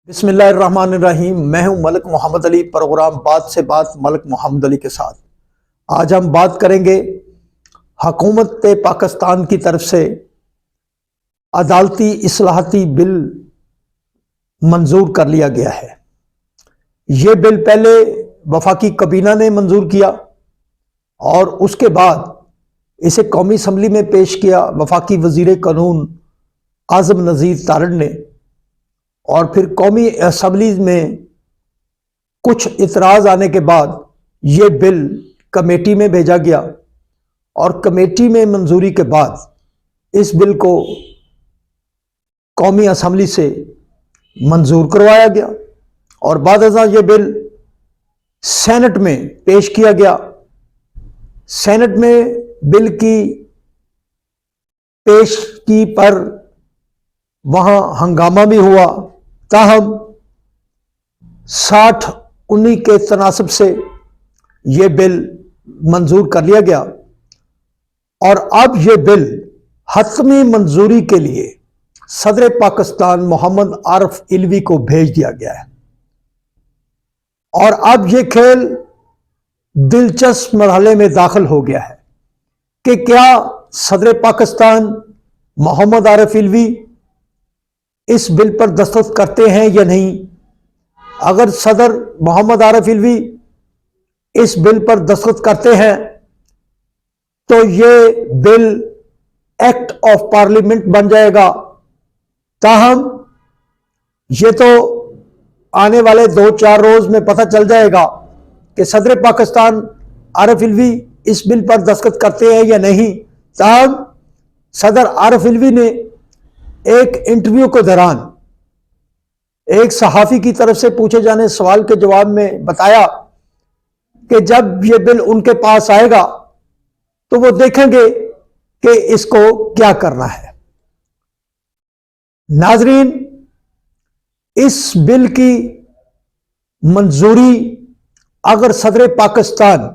بسم اللہ الرحمن الرحیم۔ میں ہوں ملک محمد علی، پروگرام بات سے بات ملک محمد علی کے ساتھ۔ آج ہم بات کریں گے حکومت پاکستان کی طرف سے عدالتی اصلاحاتی بل منظور کر لیا گیا ہے۔ یہ بل پہلے وفاقی کابینہ نے منظور کیا اور اس کے بعد اسے قومی اسمبلی میں پیش کیا وفاقی وزیر قانون اعظم نذیر تارڑ نے، اور پھر قومی اسمبلی میں کچھ اعتراض آنے کے بعد یہ بل کمیٹی میں بھیجا گیا، اور کمیٹی میں منظوری کے بعد اس بل کو قومی اسمبلی سے منظور کروایا گیا، اور بعد ازاں یہ بل سینٹ میں پیش کیا گیا۔ سینٹ میں بل کی پیشگی پر وہاں ہنگامہ بھی ہوا، تاہم 60-19 کے تناسب سے یہ بل منظور کر لیا گیا، اور اب یہ بل حتمی منظوری کے لیے صدر پاکستان محمد عارف علوی کو بھیج دیا گیا ہے۔ اور اب یہ کھیل دلچسپ مرحلے میں داخل ہو گیا ہے کہ کیا صدر پاکستان محمد عارف علوی اس بل پر دستخط کرتے ہیں یا نہیں۔ اگر صدر محمد عارف علوی اس بل پر دستخط کرتے ہیں تو یہ بل ایکٹ آف پارلیمنٹ بن جائے گا، تاہم یہ تو آنے والے 2-4 روز میں پتہ چل جائے گا کہ صدر پاکستان عارف علوی اس بل پر دستخط کرتے ہیں یا نہیں۔ تاہم صدر عارف علوی نے ایک انٹرویو کے دوران ایک صحافی کی طرف سے پوچھے جانے سوال کے جواب میں بتایا کہ جب یہ بل ان کے پاس آئے گا تو وہ دیکھیں گے کہ اس کو کیا کرنا ہے۔ ناظرین، اس بل کی منظوری اگر صدر پاکستان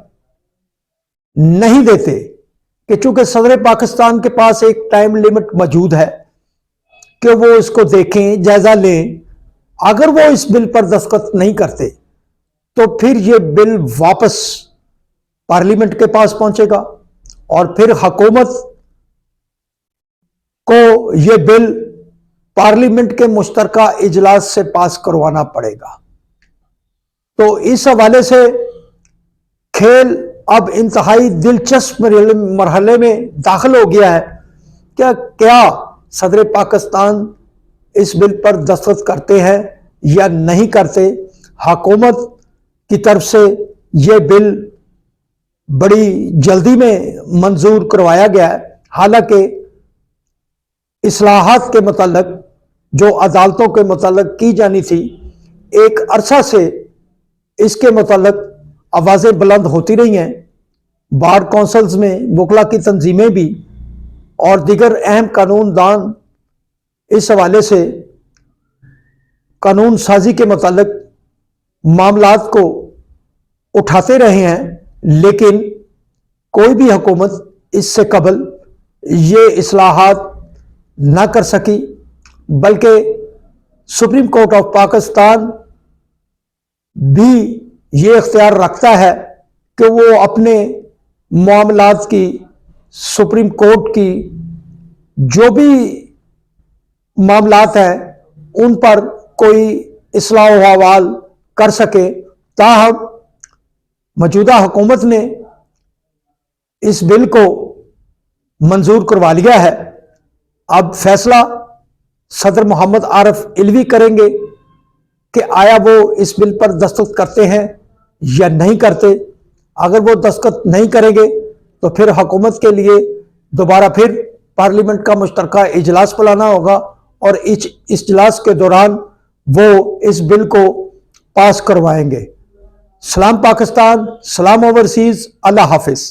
نہیں دیتے، کہ چونکہ صدر پاکستان کے پاس ایک ٹائم لیمٹ موجود ہے کہ وہ اس کو دیکھیں، جائزہ لیں، اگر وہ اس بل پر دستخط نہیں کرتے تو پھر یہ بل واپس پارلیمنٹ کے پاس پہنچے گا، اور پھر حکومت کو یہ بل پارلیمنٹ کے مشترکہ اجلاس سے پاس کروانا پڑے گا۔ تو اس حوالے سے کھیل اب انتہائی دلچسپ مرحلے میں داخل ہو گیا ہے کہ کیا صدر پاکستان اس بل پر دستخط کرتے ہیں یا نہیں کرتے۔ حکومت کی طرف سے یہ بل بڑی جلدی میں منظور کروایا گیا ہے، حالانکہ اصلاحات کے متعلق جو عدالتوں کے متعلق کی جانی تھی، ایک عرصہ سے اس کے متعلق آوازیں بلند ہوتی رہی ہیں۔ بار کونسلز میں وکلا کی تنظیمیں بھی اور دیگر اہم قانون دان اس حوالے سے قانون سازی کے متعلق معاملات کو اٹھاتے رہے ہیں، لیکن کوئی بھی حکومت اس سے قبل یہ اصلاحات نہ کر سکی، بلکہ سپریم کورٹ آف پاکستان بھی یہ اختیار رکھتا ہے کہ وہ اپنے معاملات کی سپریم کورٹ کی جو بھی معاملات ہیں ان پر کوئی اصلاح و احوال کر سکے۔ تاہم موجودہ حکومت نے اس بل کو منظور کروا لیا ہے۔ اب فیصلہ صدر محمد عارف علوی کریں گے کہ آیا وہ اس بل پر دستخط کرتے ہیں یا نہیں کرتے۔ اگر وہ دستخط نہیں کریں گے تو پھر حکومت کے لیے دوبارہ پھر پارلیمنٹ کا مشترکہ اجلاس بلانا ہوگا، اور اس اجلاس کے دوران وہ اس بل کو پاس کروائیں گے۔ سلام پاکستان، سلام اوورسیز، اللہ حافظ۔